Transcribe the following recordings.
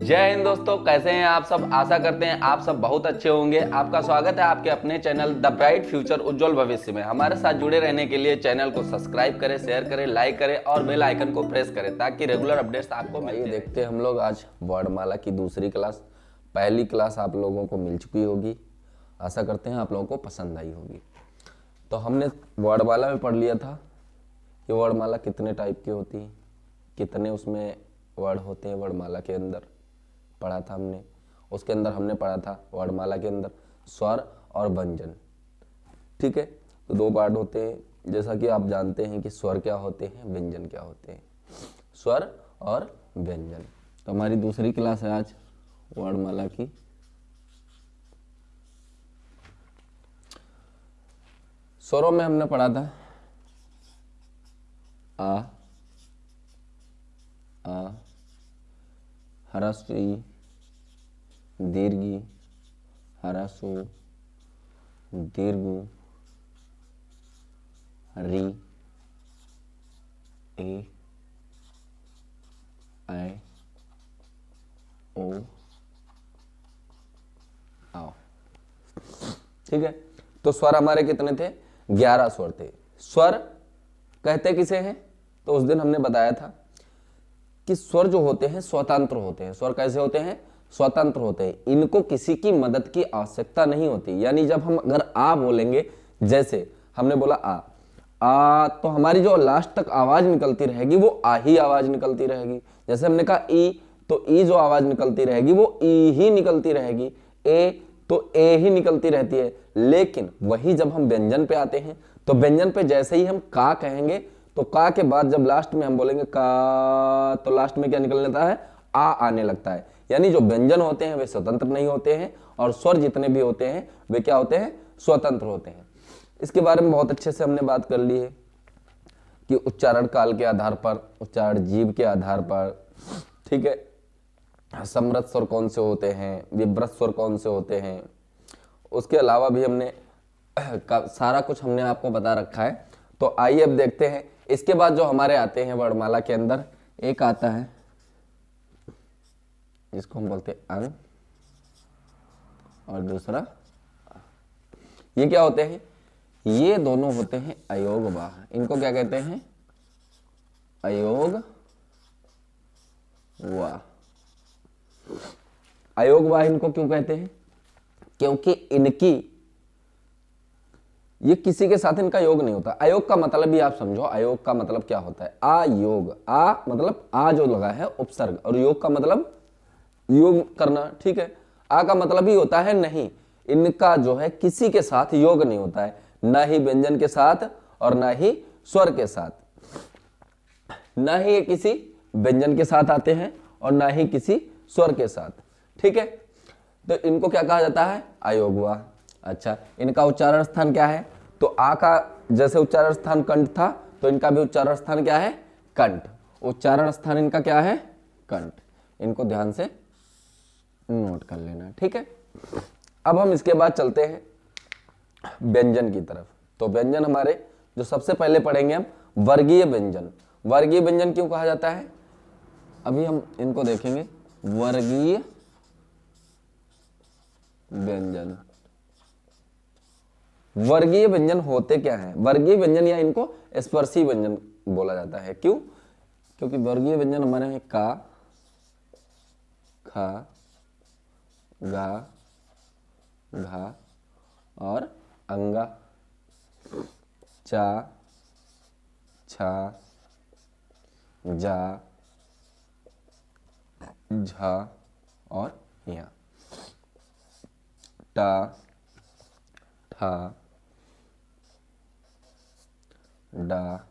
जय हिंद दोस्तों, कैसे हैं आप सब। आशा करते हैं आप सब बहुत अच्छे होंगे। आपका स्वागत है आपके अपने चैनल द ब्राइट फ्यूचर उज्जवल भविष्य में। हमारे साथ जुड़े रहने के लिए चैनल को सब्सक्राइब करें, शेयर करें, लाइक करें और बेल आइकन को प्रेस करें ताकि रेगुलर अपडेट्स आपको मिलते रहें। देखते हैं हम लोग आज वर्णमाला की दूसरी क्लास। पहली क्लास आप लोगों को मिल चुकी होगी, आशा करते हैं आप लोगों को पसंद आई होगी। तो हमने वर्णमाला में पढ़ लिया था कि वर्णमाला कितने टाइप की होती है, कितने उसमें वर्ड होते हैं वर्णमाला के अंदर पढ़ा था हमने। उसके अंदर हमने पढ़ा था वर्णमाला के अंदर स्वर और व्यंजन। ठीक है, तो दो पार्ट होते हैं, जैसा कि आप जानते हैं कि स्वर क्या होते हैं, व्यंजन क्या होते हैं। स्वर और व्यंजन। तो हमारी दूसरी क्लास है आज वर्णमाला की। स्वरों में हमने पढ़ा था आ, ह्रस्व ई, दीर्घ ह्रस्व दीर्घ री, ए, ऐ, ओ, आओ। ठीक है, तो स्वर हमारे कितने थे? 11 स्वर थे। स्वर कहते किसे हैं? तो उस दिन हमने बताया था कि स्वर जो होते हैं स्वतंत्र होते हैं। स्वर कैसे होते हैं? स्वतंत्र होते हैं। इनको किसी की मदद की आवश्यकता नहीं होती। यानी जब हम अगर आ बोलेंगे, जैसे हमने बोला आ, तो हमारी जो लास्ट तक आवाज निकलती रहेगी वो आ ही आवाज निकलती रहेगी। जैसे हमने कहा ई, तो ई जो आवाज निकलती रहेगी वो ई ही निकलती रहेगी। ए, तो ए ही निकलती रहती है। लेकिन वही जब हम व्यंजन पे आते हैं तो व्यंजन पे जैसे ही हम का कहेंगे तो का के बाद जब लास्ट में हम बोलेंगे का, तो लास्ट में क्या निकल लेता है? आ आने लगता है। यानी जो व्यंजन होते हैं वे स्वतंत्र नहीं होते हैं और स्वर जितने भी होते हैं वे क्या होते हैं? स्वतंत्र होते हैं। इसके बारे में बहुत अच्छे से हमने बात कर ली है कि उच्चारण काल के आधार पर, उच्चारण जीव के आधार पर, ठीक है, समृद्ध स्वर कौन से होते हैं, विभ्रत स्वर कौन से होते हैं। उसके अलावा भी हमने सारा कुछ हमने आपको बता रखा है। तो आइए अब देखते हैं। इसके बाद जो हमारे आते हैं वर्णमाला के अंदर, एक आता है जिसको हम बोलते हैं अंग और दूसरा। ये क्या होते हैं? ये दोनों होते हैं अयोगवाह। इनको क्या कहते हैं? अयोगवाह। अयोगवाह इनको क्यों कहते हैं? क्योंकि इनकी ये किसी के साथ इनका योग नहीं होता। अयोग का मतलब भी आप समझो। अयोग का मतलब क्या होता है? अयोग, आ मतलब आ जो लगा है उपसर्ग, और योग का मतलब योग करना। ठीक है, आ का मतलब ही होता है नहीं। इनका जो है किसी के साथ योग नहीं होता है, ना ही व्यंजन के साथ और ना ही स्वर के साथ। ना ही ये किसी व्यंजन के साथ आते हैं और ना ही किसी स्वर के साथ। ठीक है, तो इनको क्या कहा जाता है? अयोगवाह। अच्छा, इनका उच्चारण स्थान क्या है? तो आ का जैसे उच्चारण स्थान कंठ था, तो इनका भी उच्चारण स्थान क्या है? कंठ। उच्चारण स्थान इनका क्या है? कंठ। इनको ध्यान से नोट कर लेना। ठीक है, अब हम इसके बाद चलते हैं व्यंजन की तरफ। तो व्यंजन हमारे जो सबसे पहले पढ़ेंगे हम वर्गीय व्यंजन। वर्गीय व्यंजन क्यों कहा जाता है अभी हम इनको देखेंगे। वर्गीय व्यंजन, वर्गीय व्यंजन होते क्या हैं? वर्गीय व्यंजन या इनको स्पर्शी व्यंजन बोला जाता है। क्यों? क्योंकि वर्गीय व्यंजन हमारे हैं का, खा, गा, घा और अंगा, चा, छा, जा, झा और या। टा, ठा, डा,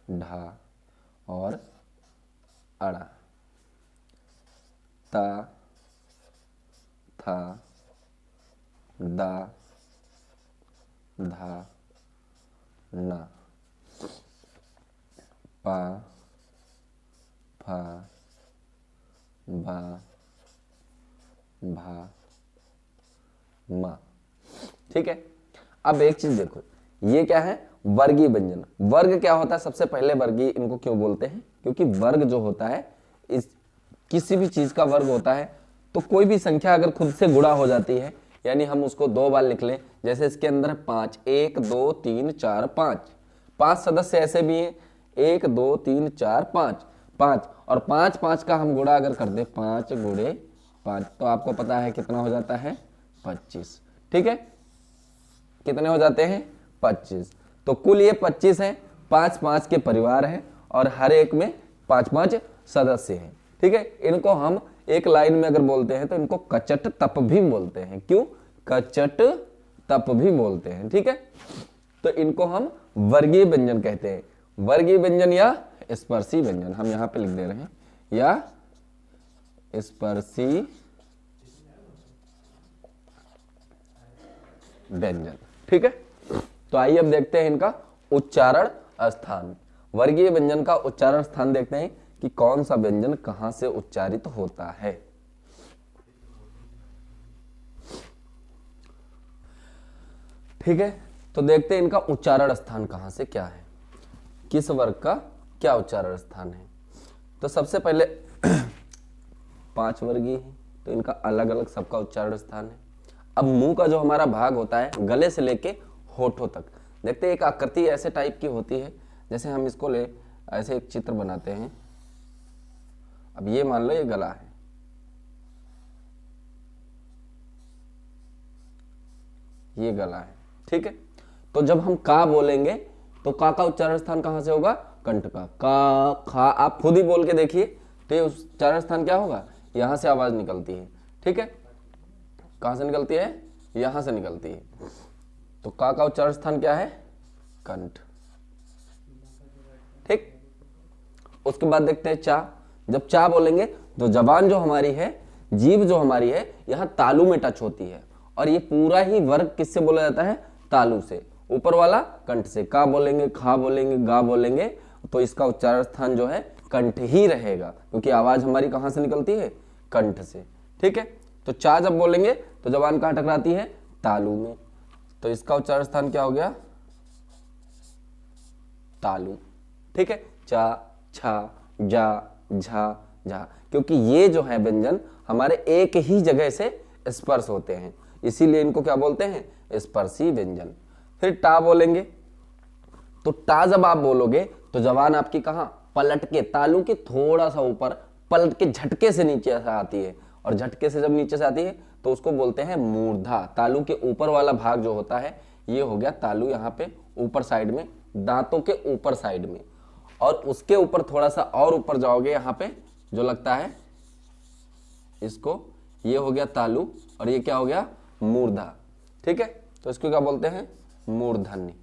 ढा और अड़ा। ता, था, दा, धा, ना, पा, फा, भा, भा, मा। ठीक है, अब एक चीज देखो, ये क्या है? वर्गीय व्यंजन। वर्ग क्या होता है? सबसे पहले वर्गीय इनको क्यों बोलते हैं? क्योंकि वर्ग जो होता है इस किसी भी चीज का वर्ग होता है तो कोई भी संख्या अगर खुद से गुणा हो जाती है, यानी हम उसको 2 बार लिख लें, जैसे इसके अंदर है 5, 1 2 3 4 5, 5 सदस्य ऐसे भी हैं, 1 2 3 4 5, 5 और 5 5 का हम गुणा अगर कर दे 5 गुणे 5 तो आपको पता है कितना हो जाता है 25। ठीक है, कितने हो जाते हैं 25। तो कुल ये 25 है, 5 5 के परिवार है और हर एक में 5 5 सदस्य हैं। ठीक है, इनको हम एक लाइन में अगर बोलते हैं तो इनको कचट तप भी बोलते हैं। क्यों? कचट तप भी बोलते हैं। ठीक है, तो इनको हम वर्गीय व्यंजन कहते हैं, वर्गीय व्यंजन या स्पर्शी व्यंजन, हम यहां पे लिख दे रहे हैं, या स्पर्शी व्यंजन। ठीक है, तो आइए अब देखते हैं इनका उच्चारण स्थान। वर्गीय व्यंजन का उच्चारण स्थान देखते हैं कि कौन सा व्यंजन कहां से उच्चारित होता है। ठीक है, तो देखते हैं इनका उच्चारण स्थान कहां से क्या है, किस वर्ग का क्या उच्चारण स्थान है। तो सबसे पहले 5 वर्गीय है तो इनका अलग अलग सबका उच्चारण स्थान है। अब मुंह का जो हमारा भाग होता है गले से लेके होठों तक, देखते हैं एक आकृति ऐसे टाइप की होती है, जैसे हम इसको ले ऐसे एक चित्र बनाते हैं। अब ये मान लो ये गला है, ये गला है। ठीक है, तो जब हम का बोलेंगे तो का उच्चारण स्थान कहां से होगा, कंठ का खा आप खुद ही बोल के देखिए, तो ये उच्चारण स्थान क्या होगा, यहां से आवाज निकलती है। ठीक है, कहां से निकलती है, यहां से निकलती है, तो का उच्चारण स्थान क्या है, कंठ। ठीक, उसके बाद देखते हैं चा। जब चा बोलेंगे तो जबान जो हमारी है, जीभ जो हमारी है, यहां तालू में टच होती है और ये पूरा ही वर्ग किससे बोला जाता है, तालू से, ऊपर वाला कंठ से। का बोलेंगे, खा बोलेंगे, गा बोलेंगे तो इसका उच्चारण स्थान जो है कंठ ही रहेगा, क्योंकि आवाज हमारी कहां से निकलती है, कंठ से। ठीक है, तो चा जब बोलेंगे तो जबान कहां टकराती है, तालू में, तो इसका उच्चारण स्थान क्या हो गया, तालू। ठीक है, चा, छा, जा, झा, झा, क्योंकि ये जो है व्यंजन हमारे एक ही जगह से स्पर्श होते हैं, इसीलिए इनको क्या बोलते हैं, स्पर्शी व्यंजन। फिर टा बोलेंगे तो टा जब आप बोलोगे तो जबान आपकी कहां, पलट के तालू के थोड़ा सा ऊपर पलट के झटके से नीचे से आती है, और झटके से जब नीचे से आती है तो उसको बोलते हैं मूर्धा। तालू के ऊपर वाला भाग जो होता है ये हो गया तालू, यहाँ पे ऊपर साइड में, दांतों के ऊपर साइड में, और उसके ऊपर थोड़ा सा और ऊपर जाओगे यहाँ पे जो लगता है इसको, ये हो गया तालू और ये क्या हो गया, मूर्धा। ठीक है, तो इसको क्या बोलते हैं, मूर्धन्य,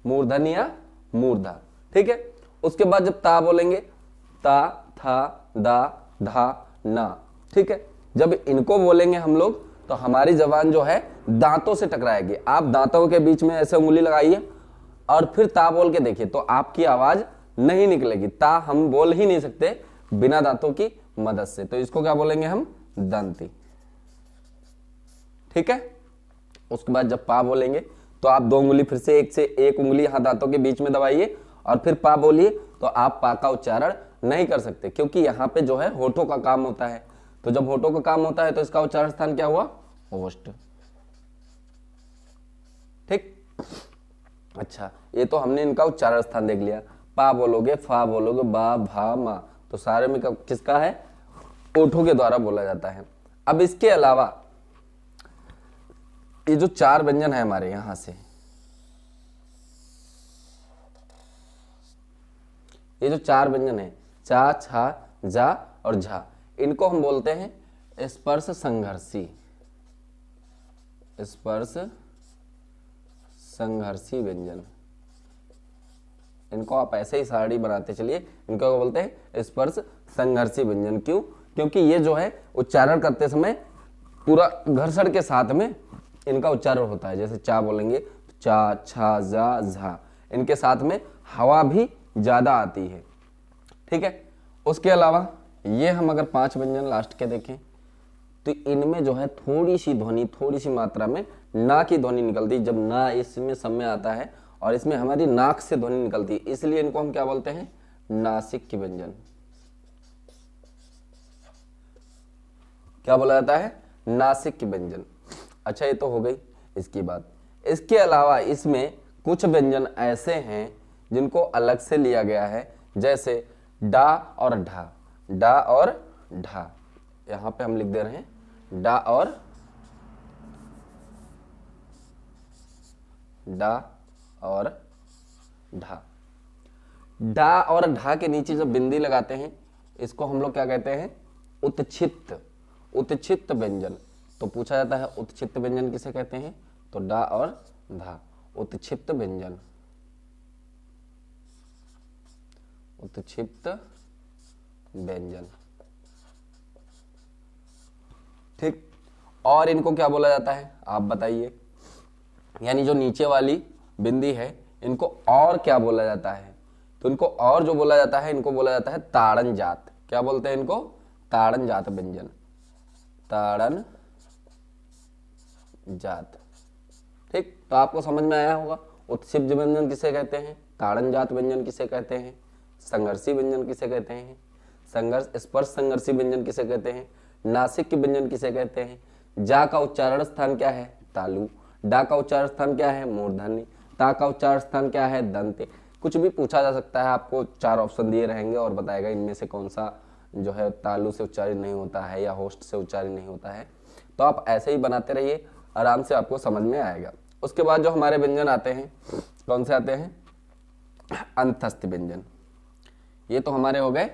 मूर्धन्य या मूर्धा। ठीक है, उसके बाद जब ता बोलेंगे, ता, था, दा, धा, ना। ठीक है, जब इनको बोलेंगे हम लोग तो हमारी जबान जो है दांतों से टकराएगी। आप दांतों के बीच में ऐसे उंगली लगाइए और फिर ता बोल के देखिए तो आपकी आवाज नहीं निकलेगी। ता हम बोल ही नहीं सकते बिना दांतों की मदद से, तो इसको क्या बोलेंगे हम, दंती। ठीक है, उसके बाद जब पा बोलेंगे तो आप 2 उंगली फिर से एक उंगली यहां दांतों के बीच में दबाइए और फिर पा बोलिए, तो आप पा का उच्चारण नहीं कर सकते, क्योंकि यहाँ पे जो है होठों का काम होता है। तो जब होठों का काम होता है तो इसका उच्चारण स्थान क्या हुआ, ओष्ठ। ठीक, अच्छा, ये तो हमने इनका उच्चारण स्थान देख लिया। पा बोलोगे, फा बोलोगे, बा, भा, मा, तो सारे में किसका है, ओठों के द्वारा बोला जाता है। अब इसके अलावा ये जो 4 व्यंजन है हमारे यहां से, ये जो 4 व्यंजन है, चा, छा, जा और झा, इनको हम बोलते हैं स्पर्श संघर्षी, स्पर्श संघर्षी व्यंजन। इनको आप ऐसे ही सारणी बनाते चलिए, इनको बोलते हैं स्पर्श संघर्षी व्यंजन। क्यों? क्योंकि ये जो है उच्चारण करते समय पूरा घर्षण के साथ में इनका उच्चारण होता है। जैसे चा बोलेंगे, चा, छा, जा, झा, इनके साथ में हवा भी ज्यादा आती है। ठीक है, उसके अलावा ये हम अगर 5 व्यंजन लास्ट के देखें तो इनमें जो है थोड़ी सी ध्वनि, थोड़ी सी मात्रा में ना की ध्वनि निकलती है। जब ना इसमें समय आता है और इसमें हमारी नाक से ध्वनि निकलती है, इसलिए इनको हम क्या बोलते हैं, नासिक के व्यंजन। क्या बोला जाता है? नासिक व्यंजन। अच्छा, ये तो हो गई इसकी बात। इसके अलावा इसमें कुछ व्यंजन ऐसे हैं जिनको अलग से लिया गया है, जैसे डा और ढा। डा और ढा, यहां पे हम लिख दे रहे हैं डा और ढा। डा और ढा के नीचे जब बिंदी लगाते हैं इसको हम लोग क्या कहते हैं? उत्क्षिप्त। उत्क्षिप्त व्यंजन। तो पूछा जाता है उत्क्षिप्त व्यंजन किसे कहते हैं? तो डा और धा, उत्क्षिप्त व्यंजन। उत्क्षिप्त व्यंजन, ठीक। और इनको क्या बोला जाता है आप बताइए? यानी जो नीचे वाली बिंदी है इनको और क्या बोला जाता है? तो इनको और जो बोला जाता है इनको बोला जाता है ताड़न जात। क्या बोलते हैं इनको? ताड़न जात व्यंजन। ताड़न जात, ठीक। तो आपको समझ में आया होगा उत्क्षिप्त व्यंजन किसे कहते हैं, ताड़न जात व्यंजन किसे कहते हैं, संघर्षी व्यंजन किसे कहते हैं, संघर्ष स्पर्श संघर्षी व्यंजन किसे कहते हैं, नासिक व्यंजन किसे कहते हैं, जा का उच्चारण स्थान क्या है? तालु। डा का उच्चारण स्थान क्या है? मूर्धन्य। ता का उच्चारण स्थान क्या है? दंते। कुछ भी पूछा जा सकता है, आपको 4 ऑप्शन दिए रहेंगे और बताएगा इनमें से कौन सा जो है तालु से उच्चारित नहीं होता है या होस्ट से उच्चारित नहीं होता है। तो आप ऐसे ही बनाते रहिए, आराम से आपको समझ में आएगा। उसके बाद जो हमारे व्यंजन आते हैं, कौन से आते हैं? अंतस्थ व्यंजन। ये तो हमारे हो गए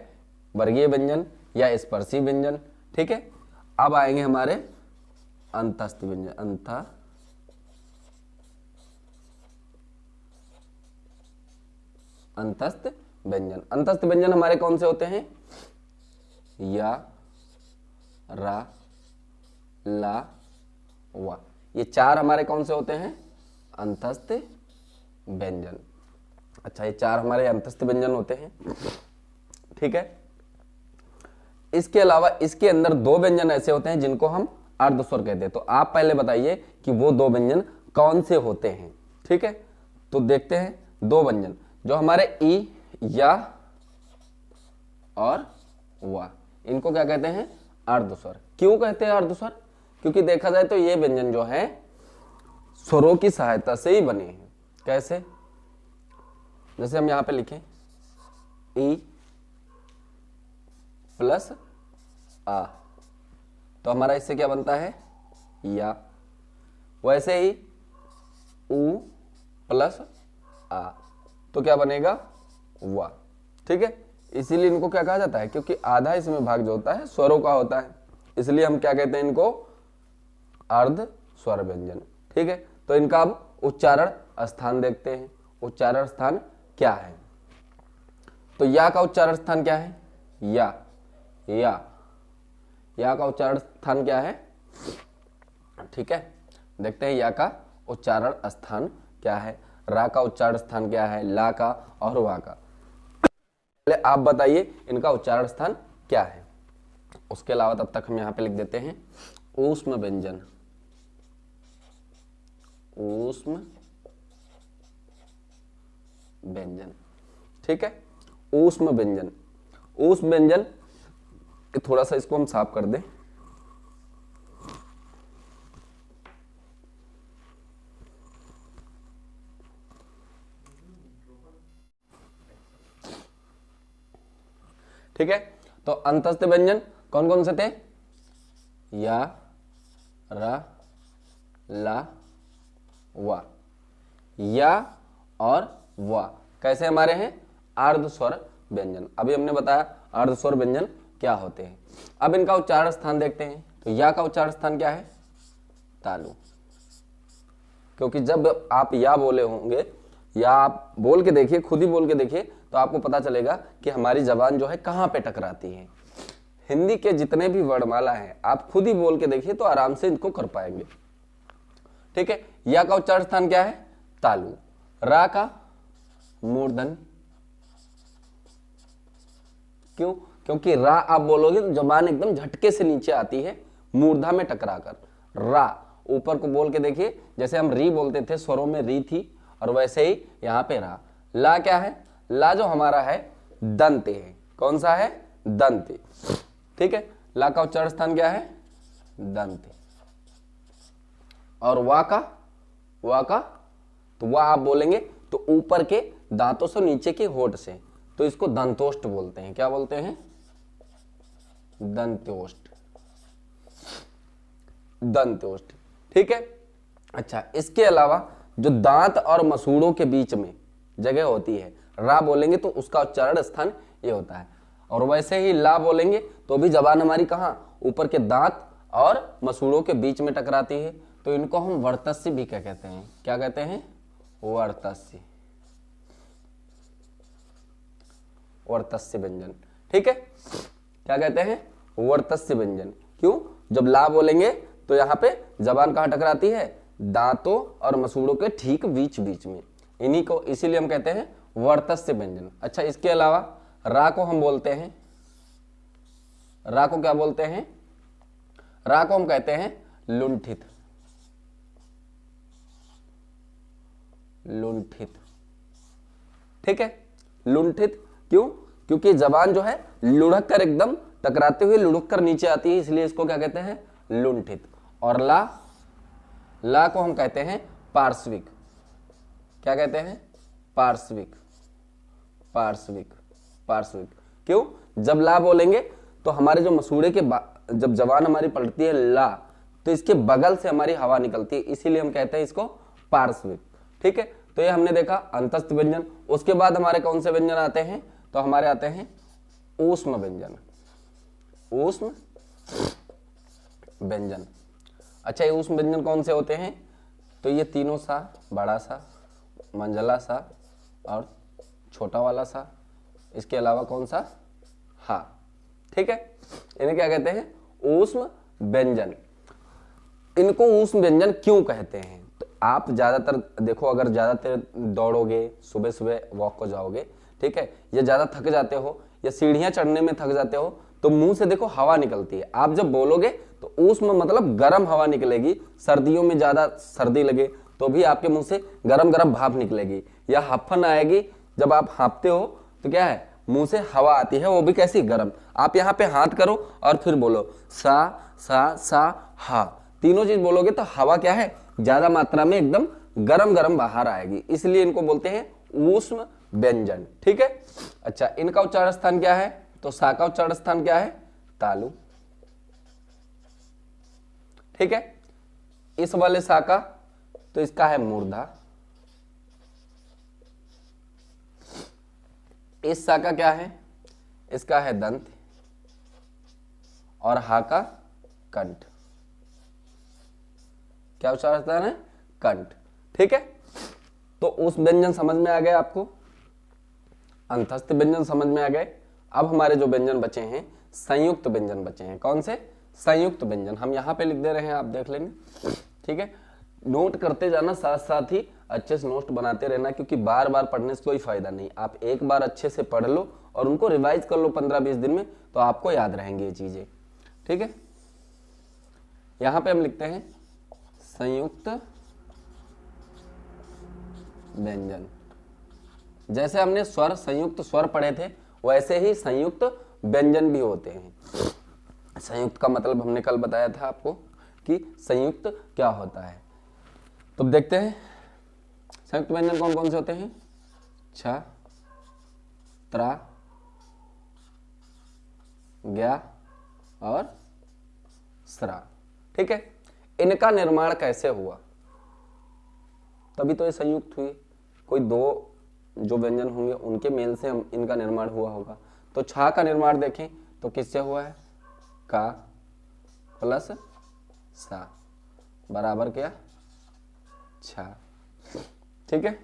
वर्गीय व्यंजन या स्पर्शी व्यंजन, ठीक है। अब आएंगे हमारे अंतस्थ व्यंजन। अंतस्थ व्यंजन। अंतस्थ व्यंजन हमारे कौन से होते हैं? या, रा, ला, वा। ये 4 हमारे कौन से होते हैं? अंतस्थ व्यंजन। अच्छा, ये 4 हमारे अंतस्थ व्यंजन होते हैं, ठीक है। इसके अलावा इसके अंदर 2 व्यंजन ऐसे होते हैं जिनको हम अर्धस्वर कहते हैं। तो आप पहले बताइए कि वो 2 व्यंजन कौन से होते हैं, ठीक है। तो देखते हैं 2 व्यंजन जो हमारे ई, या और वा, इनको क्या कहते हैं? अर्धस्वर। क्यों कहते हैं अर्धस्वर? क्योंकि देखा जाए तो ये व्यंजन जो है स्वरों की सहायता से ही बने हैं। कैसे? जैसे हम यहां पे लिखें ई प्लस आ, तो हमारा इससे क्या बनता है? या। वैसे ही उ प्लस आ, तो क्या बनेगा? वा, ठीक है। इसीलिए इनको क्या कहा जाता है? क्योंकि आधा इसमें भाग जो होता है स्वरों का होता है, इसलिए हम क्या कहते हैं इनको? अर्ध स्वर व्यंजन, ठीक है। तो इनका अब उच्चारण स्थान देखते हैं। उच्चारण स्थान क्या है? तो या का उच्चारण स्थान क्या है? या। या का उच्चारण स्थान क्या है? ठीक है, देखते हैं या का उच्चारण स्थान क्या है। रा का उच्चारण स्थान क्या है? ला का और वा का। पहले आप बताइए इनका उच्चारण स्थान क्या है। उसके अलावा तब तक हम यहां पे लिख देते हैं ऊष्म व्यंजन। ऊष्म व्यंजन, ठीक है। ऊष्म व्यंजन। ऊष्म व्यंजन, थोड़ा सा इसको हम साफ कर दें। ठीक है, तो अंतस्थ व्यंजन कौन कौन से थे? या, रा, ला, वा। या और वा कैसे हमारे हैं? अर्धस्वर व्यंजन। अभी हमने बताया अर्धस्वर व्यंजन क्या होते हैं। अब इनका उच्चारण स्थान देखते हैं। तो या का उच्चारण स्थान क्या है? तालु। क्योंकि जब आप या बोले होंगे, या आप बोल के देखिए, खुद ही बोल के देखिए, तो आपको पता चलेगा कि हमारी जबान जो है कहां पे टकराती है। हिंदी के जितने भी वर्णमाला हैं आप खुद ही बोल के देखिए तो आराम से इनको कर पाएंगे, ठीक है। या का उच्चारण स्थान क्या है? तालु। रा का मूर्धन। क्यों? क्योंकि रा आप बोलोगे तो जबान एकदम झटके से नीचे आती है, मूर्धा में टकराकर। रा ऊपर को बोल के देखिए, जैसे हम री बोलते थे, स्वरों में री थी, और वैसे ही यहां पे रा। ला क्या है? ला जो हमारा है दंते है। कौन सा है? दंते, ठीक है। ला का उच्चारण स्थान क्या है? दंत। और वा का तो वाह आप बोलेंगे तो ऊपर के दांतों से नीचे के होठ से, तो इसको दंतोष्ठ बोलते हैं। क्या बोलते हैं? दंत्योष्ठ, दंत्योष्ठ। ठीक है। अच्छा, इसके अलावा जो दांत और मसूड़ों के बीच में जगह होती है, रा बोलेंगे तो उसका उच्चारण स्थान ये होता है। और वैसे ही ला बोलेंगे तो भी जबान हमारी कहां, ऊपर के दांत और मसूड़ों के बीच में टकराती है, तो इनको हम वर्तस्य भी क्या कहते हैं? क्या कहते हैं? वर्तस्य, वर्तस्य व्यंजन। ठीक है, क्या कहते हैं? वर्तस्य व्यंजन। क्यों? जब ला बोलेंगे तो यहाँ पे जबान कहाँ टकराती है? दांतों और मसूड़ों के ठीक बीच बीच में, इन्हीं को इसीलिए हम कहते हैं वर्तस्य व्यंजन। अच्छा, इसके अलावा रा को हम बोलते हैं, रा को क्या बोलते हैं? रा को हम कहते हैं लुंठित, लुंठित। ठीक है, लुंठित। क्यों? क्योंकि जबान जो है लुढ़क कर एकदम टकराते हुए लुढ़क कर नीचे आती है, इसलिए इसको क्या कहते हैं? लुंठित। और ला को हम कहते हैं पार्श्विक। क्या कहते हैं? पार्श्विक, पार्श्विक, पार्श्विक। क्यों? जब ला बोलेंगे तो हमारे जो मसूड़े के जब जबान हमारी पलटती है ला, तो इसके बगल से हमारी हवा निकलती है, इसीलिए हम कहते हैं इसको पार्श्विक। ठीक है, तो ये हमने देखा अंतस्थ व्यंजन। उसके बाद हमारे कौन से व्यंजन आते हैं? तो हमारे आते हैं ऊष्म व्यंजन, ऊष्म व्यंजन। अच्छा, ये ऊष्म व्यंजन कौन से होते हैं? तो ये तीनों सा, बड़ा सा, मंझला सा और छोटा वाला सा, इसके अलावा कौन सा? हा। ठीक है, इन्हें क्या कहते हैं? ऊष्म व्यंजन। इनको ऊष्म व्यंजन क्यों कहते हैं? तो आप ज्यादातर देखो, अगर ज्यादातर दौड़ोगे, सुबह सुबह वॉक को जाओगे, ठीक है, या ज्यादा थक जाते हो या सीढ़ियां चढ़ने में थक जाते हो, तो मुंह से देखो हवा निकलती है। आप जब बोलोगे तो ऊष्म मतलब गर्म हवा निकलेगी। सर्दियों में ज्यादा सर्दी लगे तो भी आपके मुंह से गरम गरम भाप निकलेगी, या हफ्फन आएगी। जब आप हाँपते हो तो क्या है? मुंह से हवा आती है, वो भी कैसी? गरम। आप यहाँ पे हाथ करो और फिर बोलो सा सा सा हा, तीनों चीज बोलोगे तो हवा क्या है? ज्यादा मात्रा में एकदम गरम गरम बाहर आएगी, इसलिए इनको बोलते हैं ऊष्म व्यंजन। ठीक है। अच्छा, इनका उच्चारण स्थान क्या है? तो सा का उच्चारण स्थान क्या है? तालु। ठीक है। इस वाले सा का तो इसका है मूर्धा। इस सा का क्या है? इसका है दंत। और हा का कंठ। क्या उच्चारण स्थान है? कंठ। ठीक है, तो उस व्यंजन समझ में आ गए आपको, अंतस्थ व्यंजन समझ में आ गए। अब हमारे जो व्यंजन बचे हैं संयुक्त व्यंजन बचे हैं। कौन से? संयुक्त व्यंजन। हम यहां पे लिख दे रहे हैं, आप देख लेंगे। ठीक है, नोट करते जाना, साथ साथ ही अच्छे से नोट बनाते रहना, क्योंकि बार बार पढ़ने से कोई फायदा नहीं। आप एक बार अच्छे से पढ़ लो और उनको रिवाइज कर लो 15-20 दिन में, तो आपको याद रहेंगी ये चीजें। ठीक है, यहां पे हम लिखते हैं संयुक्त व्यंजन। जैसे हमने स्वर, संयुक्त स्वर पढ़े थे, वैसे ही संयुक्त व्यंजन भी होते हैं। संयुक्त का मतलब हमने कल बताया था आपको कि संयुक्त क्या होता है। तो देखते हैं संयुक्त व्यंजन कौन कौन से होते हैं? छ, त्रा, ज्ञा और स्रा। ठीक है, इनका निर्माण कैसे हुआ? तभी तो ये संयुक्त हुई। कोई दो जो व्यंजन होंगे उनके मेल से हम इनका निर्माण हुआ होगा। तो छा का निर्माण देखें तो किससे हुआ है? का प्लस सा बराबर क्या? छा। ठीक है,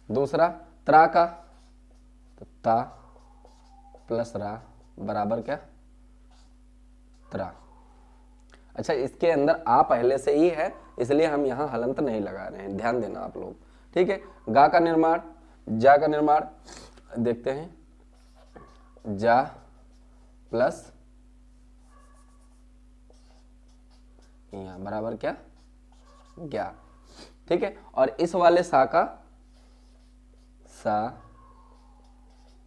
दूसरा त्रा का, तो ता प्लस रा बराबर क्या? त्रा। अच्छा, इसके अंदर आ पहले से ही है, इसलिए हम यहां हलंत नहीं लगा रहे हैं, ध्यान देना आप लोग। ठीक है, गा का निर्माण, जा का निर्माण देखते हैं। जा प्लस यहां बराबर क्या? ज्ञा। ठीक है, और इस वाले सा का सा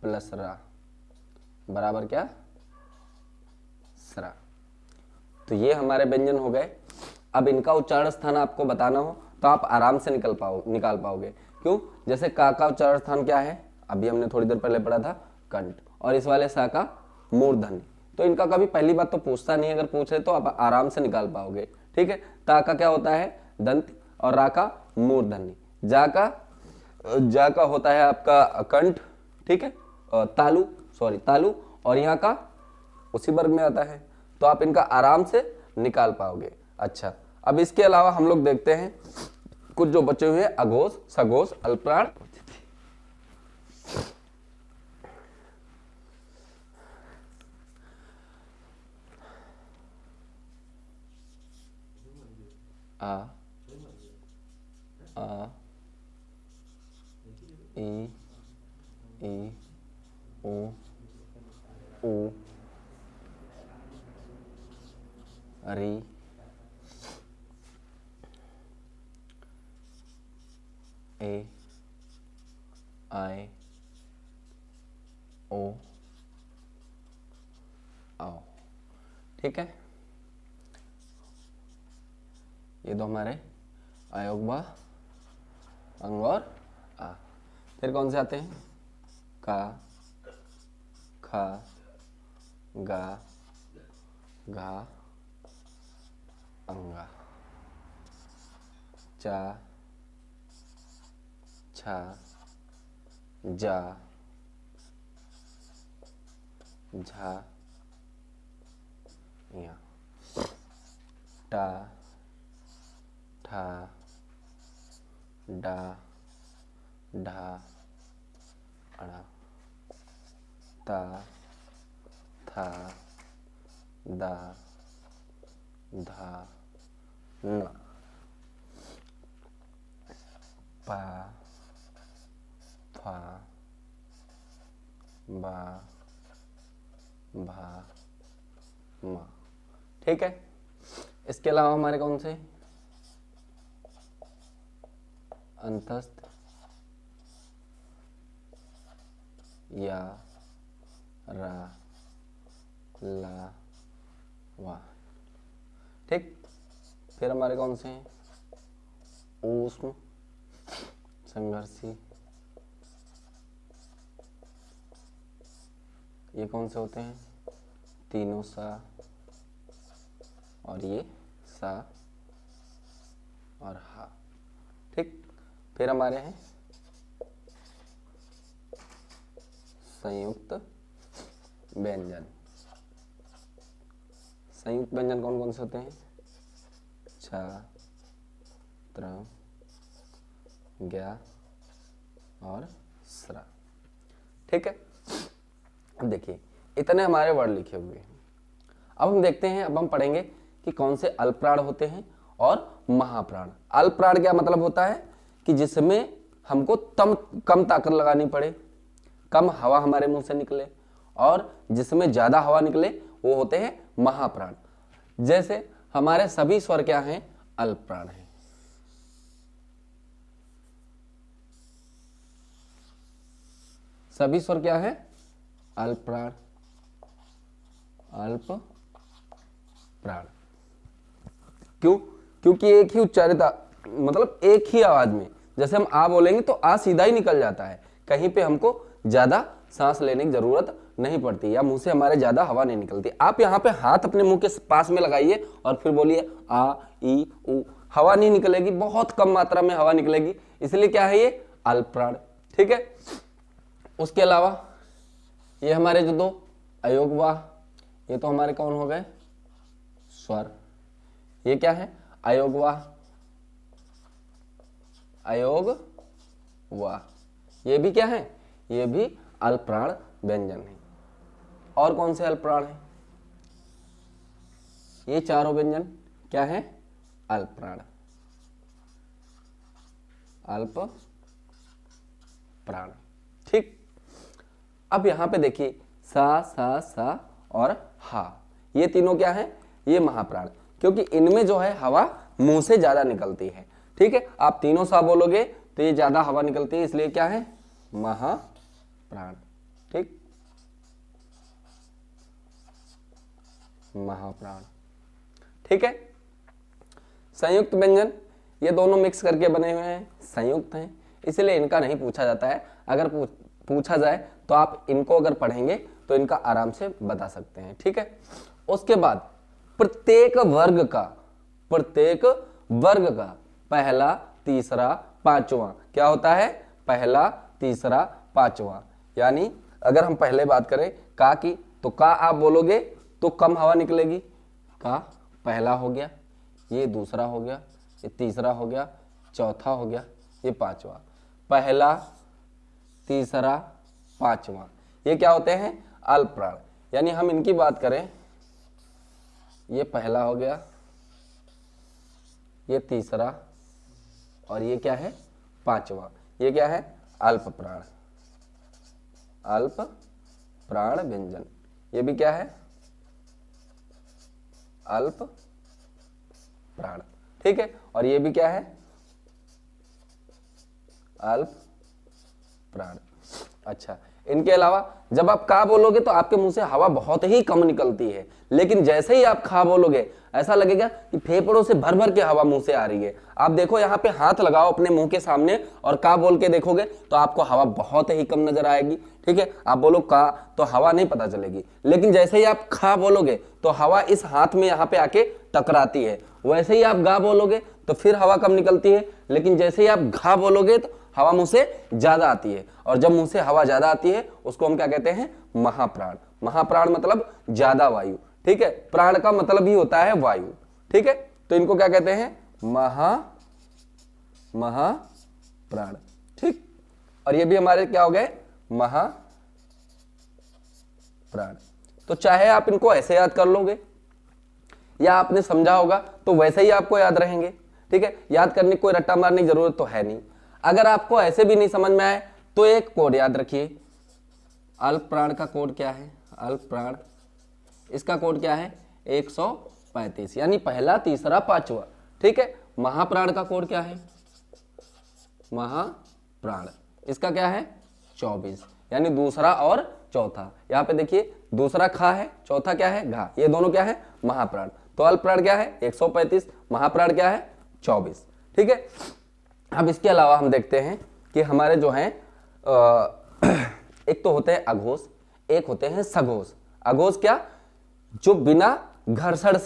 प्लस रा बराबर क्या? स्रा। तो ये हमारे व्यंजन हो गए। अब इनका उच्चारण स्थान आपको बताना हो तो आप आराम से निकाल पाओगे। क्यों? जैसे का उच्चारण स्थान क्या है, अभी हमने थोड़ी देर पहले पढ़ा था, कंठ, और इस वाले सा का मूर्धन्य। तो इनका कभी पहली बात तो पूछता नहीं, अगर पूछ रहे तो आप आराम से निकाल पाओगे। ठीक है। ता का क्या होता है, दंत, और रा का मूर्धन्य। जा का होता है आपका कंठ, ठीक है, तालु, और यहाँ का उसी वर्ग में आता है। तो आप इनका आराम से निकाल पाओगे। अच्छा, अब इसके अलावा हम लोग देखते हैं कुछ जो बचे हुए अघोष, सघोष, अल्पप्राण, आ ई उ री ए आई ओ आओ। ठीक है, ये दो हमारे अयोग व अंग और आ। फिर कौन से आते हैं, का, खा, गा, घा, अंगा, चा, छा, जा, झा, या, टा, ठा, डा, ढा, अड़ा, ता, था, दा, धा, न, पा, फा, बा, भा, मा। ठीक है। इसके अलावा हमारे कौन से, अंतस्थ, या, रा, ला, वा। ठीक। फिर हमारे कौन से हैं, ऊष्म, संघर्षी, ये कौन से होते हैं, तीनों सा, और ये सा और हा। ठीक। फिर हमारे हैं संयुक्त व्यंजन। संयुक्त व्यंजन कौन कौन से होते हैं, छ, त्र, ज्ञा और स्रा। ठीक है। अब देखिए इतने हमारे वर्ड लिखे हुए हैं। अब हम देखते हैं, अब हम पढ़ेंगे कि कौन से अल्पप्राण होते हैं और महाप्राण। अल्पप्राण क्या मतलब होता है कि जिसमें हमको कम ताकत लगानी पड़े, कम हवा हमारे मुंह से निकले, और जिसमें ज्यादा हवा निकले वो होते हैं महाप्राण। जैसे हमारे सभी स्वर क्या हैं, अल्पप्राण हैं। सभी स्वर क्या है, अल्पप्राण, अल्प प्राण। क्यों? क्योंकि एक ही उच्चारित, मतलब एक ही आवाज में, जैसे हम आ बोलेंगे तो आ सीधा ही निकल जाता है, कहीं पे हमको ज्यादा सांस लेने की जरूरत नहीं पड़ती, या मुंह से हमारे ज्यादा हवा नहीं निकलती। आप यहाँ पे हाथ अपने मुंह के पास में लगाइए और फिर बोलिए आ, ई, उ, हवा नहीं निकलेगी, बहुत कम मात्रा में हवा निकलेगी, इसलिए क्या है, ये अल्पप्राण। ठीक है। उसके अलावा ये हमारे जो दो अयोग वाह, ये तो हमारे कौन हो गए, स्वर। ये क्या है, अयोग वाह, अयोग वाह। ये भी क्या है, ये भी अल्पप्राण व्यंजन है। और कौन से अल्पप्राण है, ये चारों व्यंजन क्या है, अल्पप्राण, अल्प प्राण। ठीक। अब यहां पे देखिए सा, सा, सा और हा, ये तीनों क्या है, ये महाप्राण, क्योंकि इनमें जो है हवा मुंह से ज्यादा निकलती है। ठीक है। आप तीनों सा बोलोगे तो ये ज्यादा हवा निकलती है, इसलिए क्या है, महाप्राण। ठीक। महाप्राण। ठीक है। संयुक्त व्यंजन, ये दोनों मिक्स करके बने हुए हैं, संयुक्त हैं, इसलिए इनका नहीं पूछा जाता है। अगर पूछा जाए तो आप इनको अगर पढ़ेंगे तो इनका आराम से बता सकते हैं। ठीक है। उसके बाद प्रत्येक वर्ग का पहला, तीसरा, पांचवा क्या होता है? पहला, तीसरा, पांचवा। यानी अगर हम पहले बात करें का की, तो का आप बोलोगे तो कम हवा निकलेगी। का पहला हो गया, ये दूसरा हो गया, ये तीसरा हो गया, चौथा हो गया, ये पांचवा। पहला, तीसरा, पांचवा, ये क्या होते हैं? अल्प प्राण। यानी हम इनकी बात करें, ये पहला हो गया, ये तीसरा, और ये क्या है? पांचवा। ये क्या है? अल्प प्राण। अल्प प्राण व्यंजन। ये भी क्या है? अल्प प्राण। ठीक है। और ये भी क्या है? अल्प प्राण। अच्छा, इनके अलावा जब आप का बोलोगे तो आपके मुंह से हवा बहुत ही कम निकलती है, लेकिन जैसे ही आप खा बोलोगे ऐसा लगेगा कि फेफड़ों से भर भर के हवा मुंह से आ रही है। आप देखो, यहाँ पे हाथ लगाओ अपने मुंह के सामने और का बोल के देखोगे तो आपको हवा बहुत ही कम नजर आएगी। ठीक है। आप बोलो का तो हवा नहीं पता चलेगी, लेकिन जैसे ही आप खा बोलोगे तो हवा इस हाथ में यहाँ पे आके टकराती है। वैसे ही आप गा बोलोगे तो फिर हवा कम निकलती है, लेकिन जैसे ही आप घा बोलोगे तो हवा मुंह से ज्यादा आती है। और जब मुंह से हवा ज्यादा आती है उसको हम क्या कहते हैं? महाप्राण। महाप्राण मतलब ज्यादा वायु। ठीक है। प्राण का मतलब ही होता है वायु। ठीक है। तो इनको क्या कहते हैं? महाप्राण। ठीक। और ये भी हमारे क्या हो गए? महाप्राण। तो चाहे आप इनको ऐसे याद कर लोगे या आपने समझा होगा तो वैसे ही आपको याद रहेंगे। ठीक है। याद करने की कोई रट्टा मारने की जरूरत तो है नहीं। अगर आपको ऐसे भी नहीं समझ में आए तो एक कोड याद रखिए। अल्प प्राण का कोड क्या है? अल्प प्राण, इसका कोड क्या है? 135, यानी पहला, तीसरा, पांचवा। ठीक है। महाप्राण का कोड क्या है? महाप्राण, इसका क्या है? 24, यानी दूसरा और चौथा। यहाँ पे देखिए, दूसरा खा है, चौथा क्या है? घा। ये दोनों क्या है? महाप्राण। तो अल्प प्राण क्या है? 135, महाप्राण क्या है? 24। ठीक है। अब इसके अलावा हम देखते हैं कि हमारे जो हैं एक तो होते हैं अघोष, एक होते हैं सघोष। अघोष क्या? जो बिना घर्षण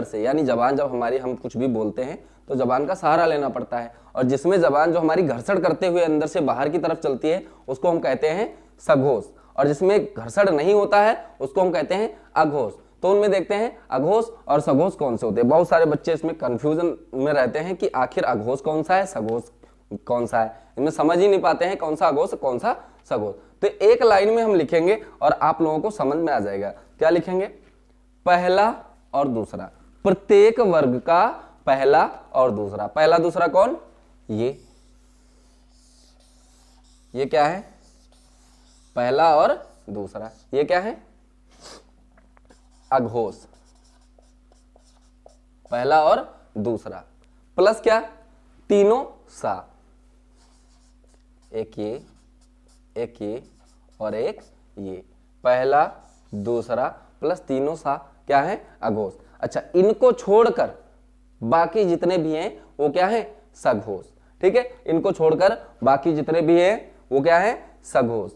से, यानी जबान जब हमारी, हम कुछ भी बोलते हैं तो जबान का सहारा लेना पड़ता है, और जिसमें जबान जो हमारी घर्षण करते हुए अंदर से बाहर की तरफ चलती है उसको हम कहते हैं सघोष, और जिसमें घर्षण नहीं होता है उसको हम कहते हैं अघोष। तो उनमें देखते हैं अघोष और सघोष कौन से होते हैं। बहुत सारे बच्चे इसमें कंफ्यूजन में रहते हैं कि आखिर अघोष कौन सा है, सघोष कौन सा है, इनमें समझ ही नहीं पाते हैं कौन सा अघोष कौन सा सघोष। तो एक लाइन में हम लिखेंगे और आप लोगों को समझ में आ जाएगा। क्या लिखेंगे? पहला और दूसरा, प्रत्येक वर्ग का पहला और दूसरा। पहला दूसरा कौन? ये क्या है? पहला और दूसरा। ये क्या है? अघोष। पहला और दूसरा प्लस क्या? तीनों सा, एक ये और एक ये। पहला, दूसरा प्लस तीनों सा क्या है? अघोष। अच्छा, इनको छोड़कर बाकी जितने भी हैं वो क्या है? सघोष। ठीक है। इनको छोड़कर बाकी जितने भी हैं वो क्या है? सघोष।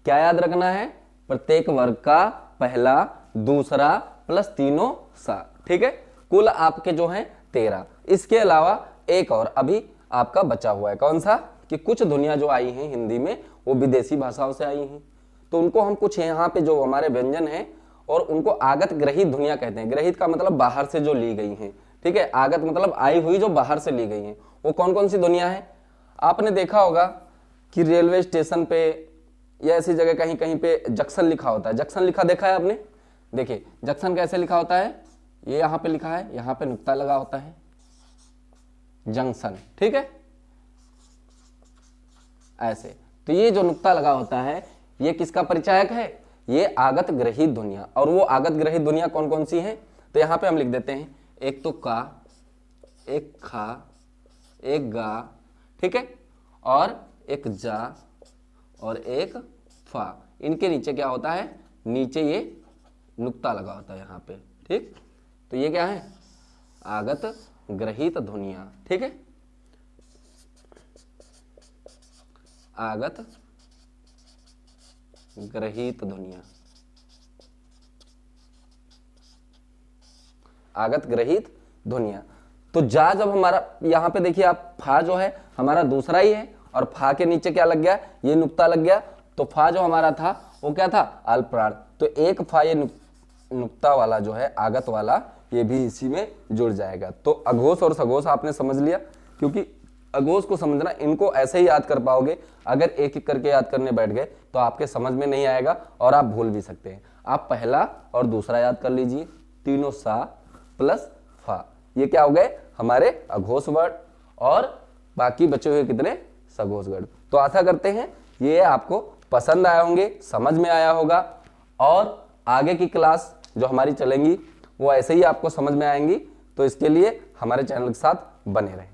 क्या याद रखना है? प्रत्येक वर्ग का पहला, दूसरा प्लस तीनों सा। ठीक है। कुल आपके जो हैं 13। इसके अलावा एक और अभी आपका बचा हुआ है। कौन सा? कि कुछ ध्वनियां जो आई हैं हिंदी में वो विदेशी भाषाओं से आई हैं, तो उनको हम कुछ यहाँ पे जो हमारे व्यंजन हैं और उनको आगत ग्रहित ध्वनियां कहते हैं। ग्रहित का मतलब बाहर से जो ली गई हैं। ठीक है। आगत मतलब आई हुई, जो बाहर से ली गई हैं। वो कौन कौन सी ध्वनियां हैं? आपने देखा होगा कि रेलवे स्टेशन पे या ऐसी जगह कहीं कहीं पे जंक्शन लिखा होता है। जंक्शन लिखा देखा है आपने? देखिए जंक्शन कैसे लिखा होता है? ये यहाँ पे लिखा है, यहाँ पे नुक्ता लगा होता है, जंक्शन। ठीक है। ऐसे, तो ये जो नुक्ता लगा होता है ये किसका परिचायक है? ये आगत ग्रहित ध्वनियां। और वो आगत ग्रहित ध्वनियां कौन कौन सी हैं? तो यहाँ पे हम लिख देते हैं, एक तो का, एक खा, एक गा, ठीक है, और एक जा और एक फा। इनके नीचे क्या होता है? नीचे ये नुक्ता लगा होता है यहाँ पे, ठीक। तो ये क्या है, आगत ग्रहित ध्वनियां, ठीक है, आगत ग्रहित ध्वनियां, आगत ग्रहित ध्वनियां। तो जा जब हमारा यहां पे देखिए आप, फा जो है हमारा दूसरा ही है और फा के नीचे क्या लग गया, ये नुक्ता लग गया। तो फा जो हमारा था वो क्या था, अल्प प्राण। तो एक फा ये नुक्ता वाला जो है आगत वाला, ये भी इसी में जुड़ जाएगा। तो अघोष और सघोष आपने समझ लिया, क्योंकि अघोष को समझना, इनको ऐसे ही याद कर पाओगे। अगर एक एक करके याद करने बैठ गए तो आपके समझ में नहीं आएगा और आप भूल भी सकते हैं। आप पहला और दूसरा याद कर लीजिए, तीनों सा प्लस फा, ये क्या हो गए हमारे अघोष वर्ण, और बाकी बचे हुए कितने, सघोष वर्ण। तो आशा करते हैं ये आपको पसंद आया होंगे, समझ में आया होगा, और आगे की क्लास जो हमारी चलेंगी वो ऐसे ही आपको समझ में आएंगी। तो इसके लिए हमारे चैनल के साथ बने रहें।